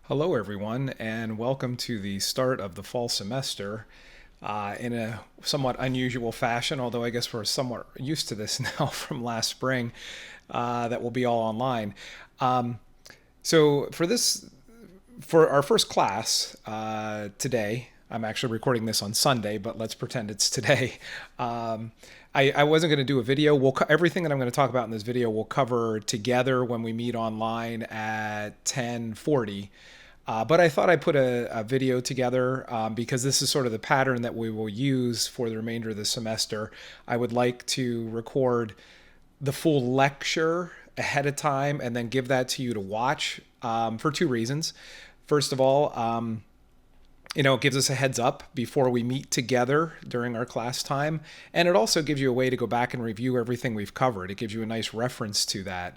Hello, everyone, and welcome to the start of the fall semester in a somewhat unusual fashion, although I guess we're somewhat used to this now from last spring, that will be all online. Um, for our first class today, I'm actually recording this on Sunday, but let's pretend it's today. Um, I wasn't going to do a video. Everything that I'm going to talk about in this video we'll cover together when we meet online at 10:40. But I thought I'd put a video together because this is sort of the pattern that we will use for the remainder of the semester. I would like to record the full lecture ahead of time and then give that to you to watch for two reasons. First of all, it gives us a heads up before we meet together during our class time. And it also gives you a way to go back and review everything we've covered. It gives you a nice reference to that.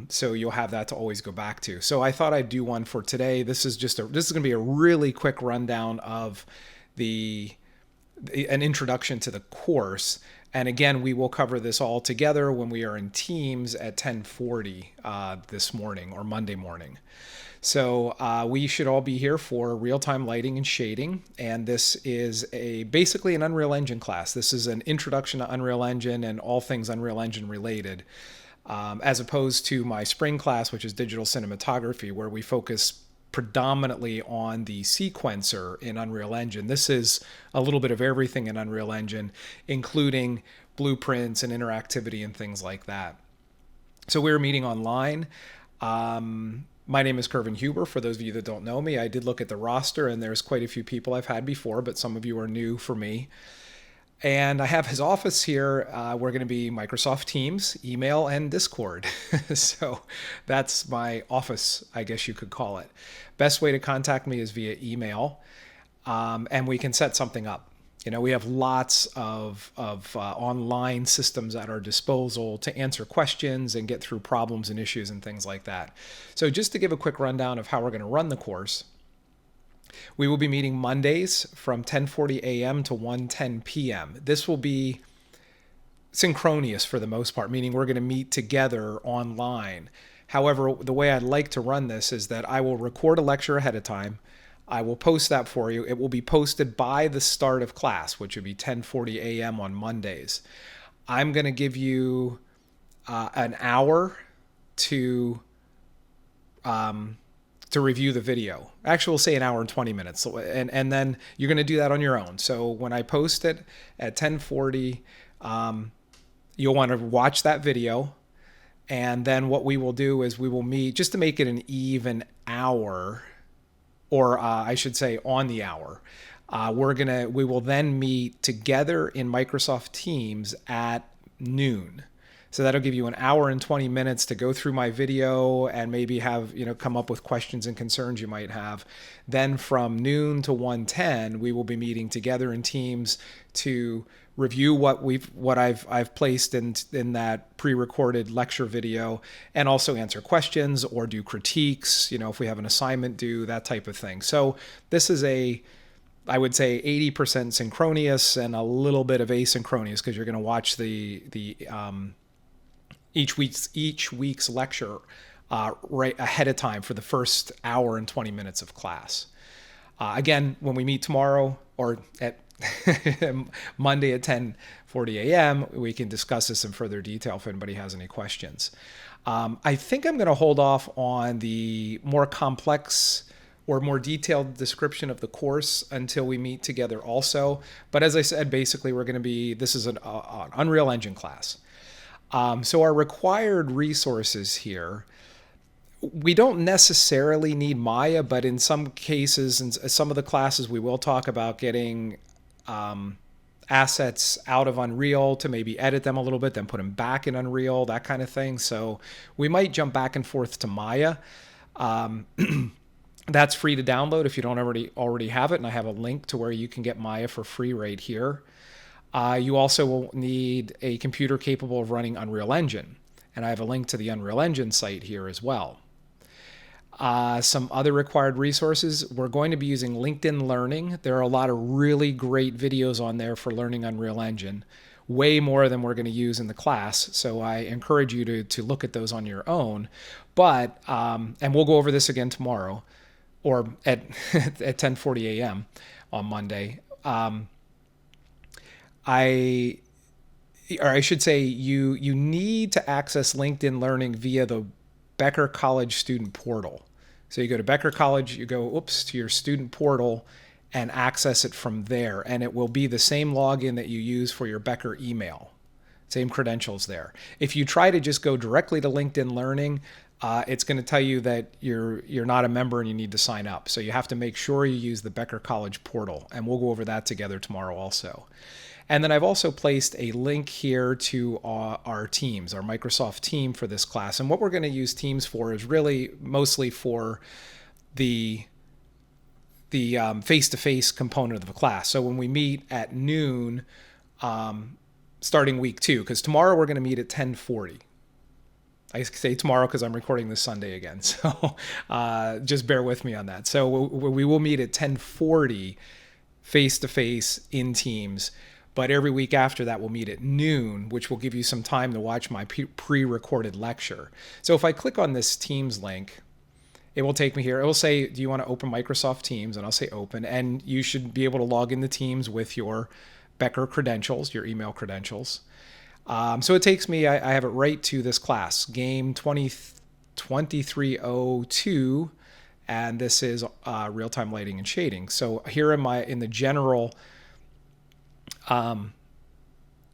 So you'll have that to always go back to. So I thought I'd do one for today. This is going to be a really quick rundown of an introduction to the course. And again, we will cover this all together when we are in teams at 10:40 this morning or Monday morning. So we should all be here for real-time lighting and shading, and this is basically an Unreal Engine class. This is an introduction to Unreal Engine and all things Unreal Engine related, as opposed to my spring class, which is digital cinematography, where we focus predominantly on the sequencer in Unreal Engine. This is a little bit of everything in Unreal Engine, including blueprints and interactivity and things like that. So we're meeting online. My name is Kervin Huber. For those of you that don't know me, I did look at the roster, and there's quite a few people I've had before, but some of you are new for me. And I have his office here. We're going to be Microsoft Teams, email, and Discord. So that's my office, I guess you could call it. Best way to contact me is via email, and we can set something up. We have lots of online systems at our disposal to answer questions and get through problems and issues and things like that. So just to give a quick rundown of how we're going to run the course, we will be meeting Mondays from 10:40 a.m. to 1:10 p.m. This will be synchronous for the most part, meaning we're going to meet together online. However, the way I'd like to run this is that I will record a lecture ahead of time. I will post that for you. It will be posted by the start of class, which would be 10:40 a.m. on Mondays. I'm going to give you an hour to review the video. Actually, we'll say an hour and 20 minutes. And then you're going to do that on your own. So when I post it at 10:40, you'll want to watch that video. And then what we will do is we will meet, just to make it an even hour, or I should say on the hour. We will then meet together in Microsoft Teams at noon. So that'll give you an hour and 20 minutes to go through my video and maybe have, come up with questions and concerns you might have. Then from noon to 1:10, we will be meeting together in Teams to review what I've placed in that pre-recorded lecture video, and also answer questions or do critiques, if we have an assignment due, that type of thing. So this is I would say 80% synchronous and a little bit of asynchronous, because you're going to watch each week's lecture right ahead of time for the first hour and 20 minutes of class. Again, when we meet tomorrow or at Monday at 10:40 a.m., we can discuss this in further detail if anybody has any questions. I think I'm going to hold off on the more complex or more detailed description of the course until we meet together also. But as I said, basically this is an Unreal Engine class. So our required resources here, we don't necessarily need Maya, but in some cases, in some of the classes, we will talk about getting assets out of Unreal to maybe edit them a little bit, then put them back in Unreal, that kind of thing. So we might jump back and forth to Maya. That's free to download if you don't already have it, and I have a link to where you can get Maya for free right here. You also will need a computer capable of running Unreal Engine, and I have a link to the Unreal Engine site here as well. Some other required resources, we're going to be using LinkedIn Learning. There are a lot of really great videos on there for learning Unreal Engine, way more than we're going to use in the class. So I encourage you to look at those on your own. But, and we'll go over this again tomorrow, or at at 10:40 a.m. on Monday. I or I should say you need to access LinkedIn Learning via the Becker College student portal. So you go to Becker College, you go to your student portal and access it from there, and it will be the same login that you use for your Becker email. Same credentials there. If you try to just go directly to LinkedIn Learning, it's going to tell you that you're not a member and you need to sign up. So you have to make sure you use the Becker College portal, and we'll go over that together tomorrow also. And then I've also placed a link here to our Teams, our Microsoft team for this class. And what we're going to use Teams for is really mostly for the face-to-face component of the class. So when we meet at noon, starting week 2, because tomorrow we're going to meet at 10:40. I say tomorrow because I'm recording this Sunday again, so just bear with me on that. So we will meet at 10:40 face-to-face in Teams, but every week after that we'll meet at noon, which will give you some time to watch my pre-recorded lecture. So if I click on this Teams link, it will take me here. It will say, do you want to open Microsoft Teams? And I'll say open, and you should be able to log into Teams with your Becker credentials, your email credentials. So it takes me, I have it right to this class, game 2302, and this is real-time lighting and shading. So here in the general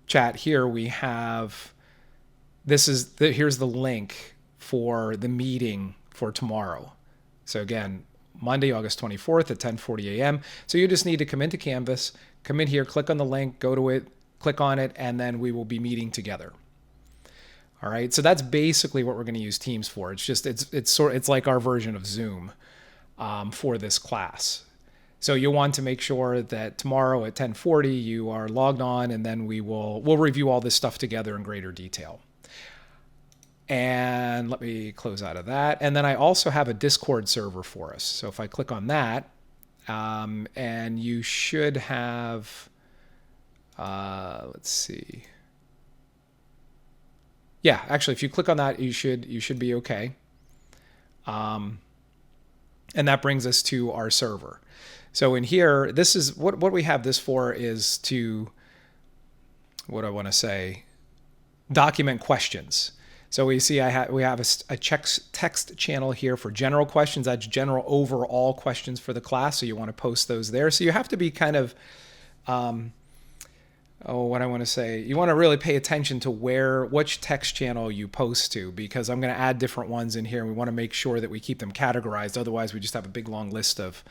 chat here, we have, here's the link for the meeting for tomorrow. So again, Monday, August 24th at 10:40 a.m. So you just need to come into Canvas, come in here, click on the link, go to it, click on it, and then we will be meeting together. All right, so that's basically what we're going to use Teams for. It's just it's like our version of Zoom for this class. So you'll want to make sure that tomorrow at 10:40 you are logged on, and then we'll review all this stuff together in greater detail. And let me close out of that. And then I also have a Discord server for us. So if I click on that, and you should have, let's see. Yeah, actually, if you click on that, you should be okay. And that brings us to our server. So in here, this is what we have this for is to, what do I want to say, document questions. So we see we have a text channel here for general questions. That's general overall questions for the class. So you want to post those there. So you have to be kind of, what I want to say, you want to really pay attention to which text channel you post to, because I'm going to add different ones in here. And we want to make sure that we keep them categorized. Otherwise, we just have a big long list of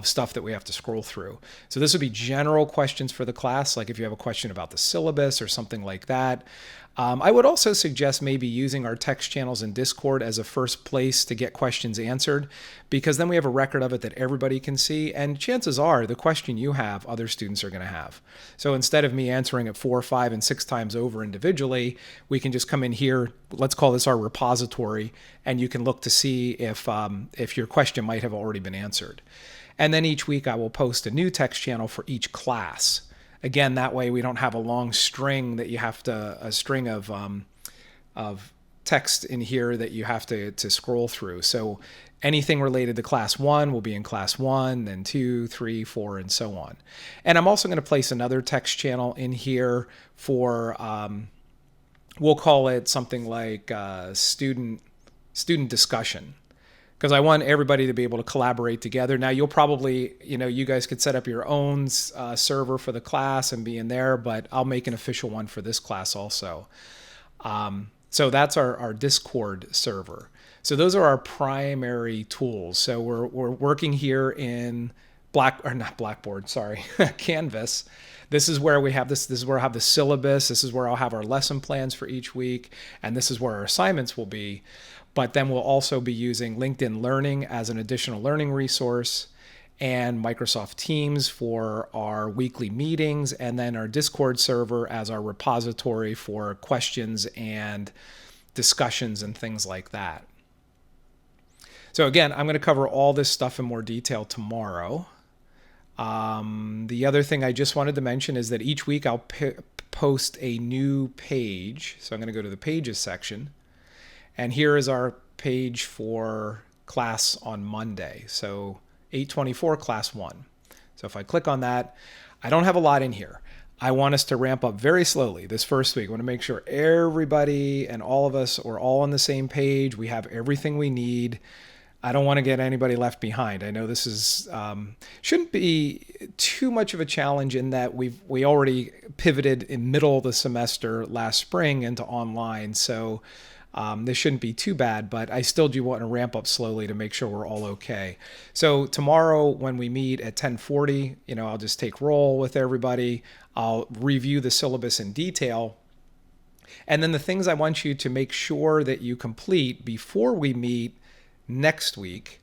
stuff that we have to scroll through. So this would be general questions for the class, like if you have a question about the syllabus or something like that. I would also suggest maybe using our text channels in Discord as a first place to get questions answered, because then we have a record of it that everybody can see, and chances are the question you have, other students are going to have. So instead of me answering it 4, 5, and 6 times over individually, we can just come in here, let's call this our repository, and you can look to see if your question might have already been answered. And then each week I will post a new text channel for each class. Again, that way we don't have a long string that you have to, a string of text in here that you have to scroll through. So anything related to class 1 will be in class 1, then 2, 3, 4, and so on. And I'm also going to place another text channel in here for, we'll call it something like student discussion, because I want everybody to be able to collaborate together. Now, you'll probably, you guys could set up your own server for the class and be in there, but I'll make an official one for this class also. So that's our Discord server. So those are our primary tools. So we're working here in Canvas. This is where we have this is where I have the syllabus. This is where I'll have our lesson plans for each week. And this is where our assignments will be. But then we'll also be using LinkedIn Learning as an additional learning resource, and Microsoft Teams for our weekly meetings, and then our Discord server as our repository for questions and discussions and things like that. So again, I'm going to cover all this stuff in more detail tomorrow. The other thing I just wanted to mention is that each week I'll post a new page. So I'm going to go to the Pages section. And here is our page for class on Monday. So 824 class 1. So if I click on that, I don't have a lot in here. I want us to ramp up very slowly this first week. I want to make sure everybody and all of us are all on the same page. We have everything we need. I don't want to get anybody left behind. I know this is shouldn't be too much of a challenge in that we already pivoted in middle of the semester last spring into online. So this shouldn't be too bad, but I still do want to ramp up slowly to make sure we're all okay. So tomorrow when we meet at 10:40, I'll just take roll with everybody. I'll review the syllabus in detail. And then the things I want you to make sure that you complete before we meet next week.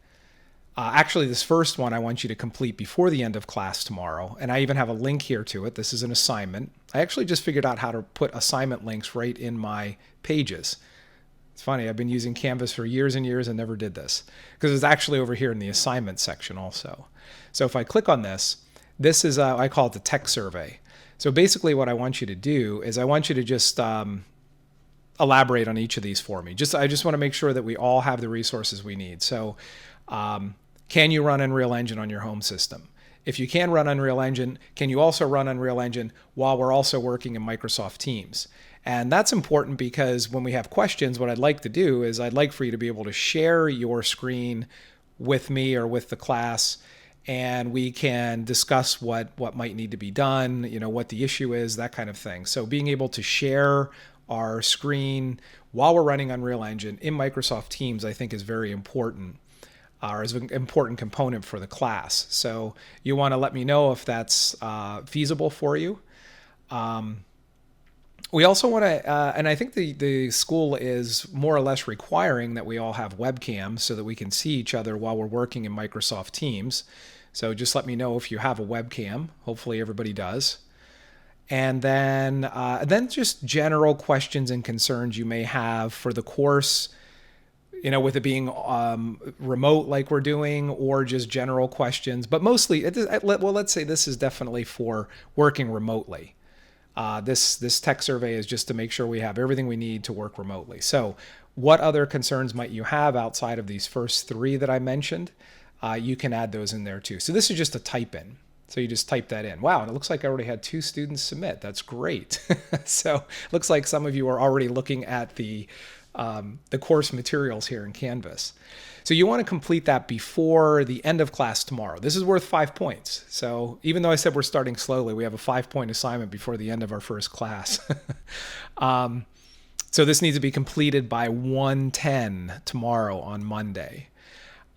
Actually, this first one I want you to complete before the end of class tomorrow. And I even have a link here to it. This is an assignment. I actually just figured out how to put assignment links right in my pages. It's funny, I've been using Canvas for years and years and never did this because it's actually over here in the assignment section also. So if I click on this, this is, I call it the tech survey. So basically what I want you to do is I want you to just elaborate on each of these for me. I just want to make sure that we all have the resources we need. So can you run Unreal Engine on your home system? If you can run Unreal Engine, can you also run Unreal Engine while we're also working in Microsoft Teams? And that's important because when we have questions, what I'd like to do is I'd like for you to be able to share your screen with me or with the class, and we can discuss what might need to be done, what the issue is, that kind of thing. So being able to share our screen while we're running Unreal Engine in Microsoft Teams, I think is very important, or is an important component for the class. So you want to let me know if that's feasible for you. We also want to, and I think the school is more or less requiring that we all have webcams so that we can see each other while we're working in Microsoft Teams. So just let me know if you have a webcam. Hopefully everybody does. And then just general questions and concerns you may have for the course, with it being remote like we're doing, or just general questions. But mostly, let's say this is definitely for working remotely. This tech survey is just to make sure we have everything we need to work remotely. So what other concerns might you have outside of these first three that I mentioned? You can add those in there too. So this is just a type in. So you just type that in. Wow, and it looks like I already had 2 students submit. That's great. So it looks like some of you are already looking at the course materials here in Canvas. So you want to complete that before the end of class tomorrow. This is worth 5 points. So even though I said we're starting slowly, we have a 5-point assignment before the end of our first class. So this needs to be completed by 1:10 tomorrow on Monday.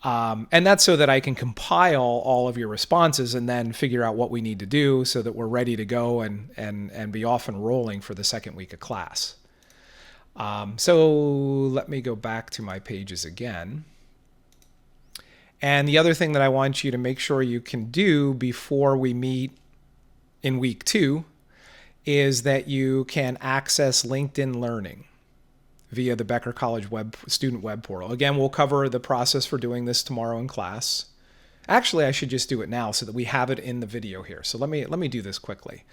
And that's so that I can compile all of your responses and then figure out what we need to do so that we're ready to go and be off and rolling for the second week of class. So let me go back to my pages again. And the other thing that I want you to make sure you can do before we meet in week 2 is that you can access LinkedIn Learning via the Becker College student web portal. Again, we'll cover the process for doing this tomorrow in class. Actually, I should just do it now so that we have it in the video here. So let me do this quickly.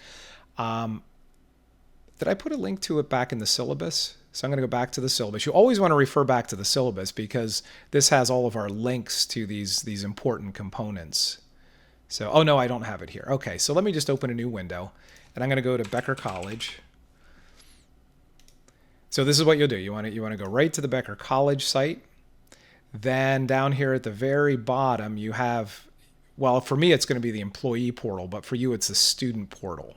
Did I put a link to it back in the syllabus? So I'm going to go back to the syllabus. You always want to refer back to the syllabus because this has all of our links to these important components. So, oh no, I don't have it here. Okay, so let me just open a new window, and I'm going to go to Becker College. So this is what you'll do. You want to go right to the Becker College site. Then down here at the very bottom, you have, well, for me, it's going to be the employee portal, but for you, it's the student portal.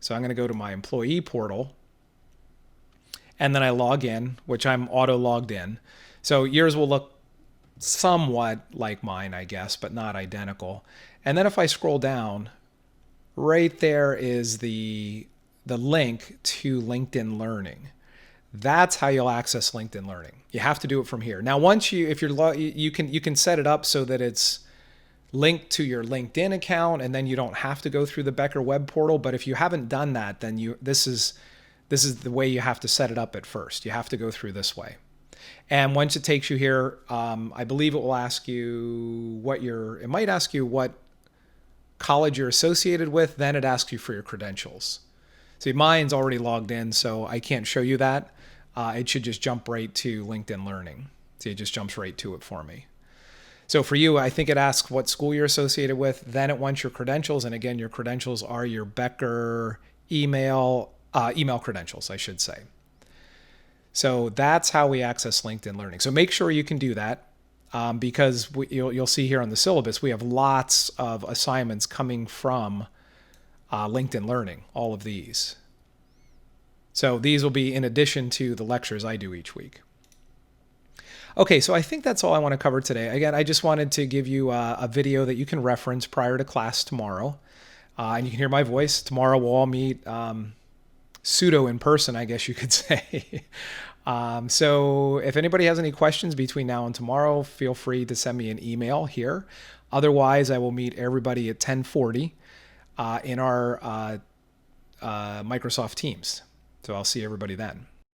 So I'm going to go to my employee portal, and then I log in, which I'm auto logged in. So yours will look somewhat like mine, I guess, but not identical. And then if I scroll down, right there is the link to LinkedIn Learning. That's how you'll access LinkedIn Learning. You have to do it from here. Now, once you can set it up so that it's linked to your LinkedIn account, and then you don't have to go through the Becker web portal. But if you haven't done that, then this is the way you have to set it up at first. You have to go through this way. And once it takes you here, I believe it will ask you it might ask you what college you're associated with. Then it asks you for your credentials. See, mine's already logged in, so I can't show you that. It should just jump right to LinkedIn Learning. See, it just jumps right to it for me. So for you, I think it asks what school you're associated with. Then it wants your credentials. And again, your credentials are your Becker email credentials, I should say. So that's how we access LinkedIn Learning. So make sure you can do that because you'll see here on the syllabus, we have lots of assignments coming from LinkedIn Learning, all of these. So these will be in addition to the lectures I do each week. Okay, so I think that's all I want to cover today. Again, I just wanted to give you a video that you can reference prior to class tomorrow. And you can hear my voice. Tomorrow we'll all meet pseudo in person, I guess you could say. So if anybody has any questions between now and tomorrow, feel free to send me an email here. Otherwise, I will meet everybody at 10:40 in our Microsoft Teams. So I'll see everybody then.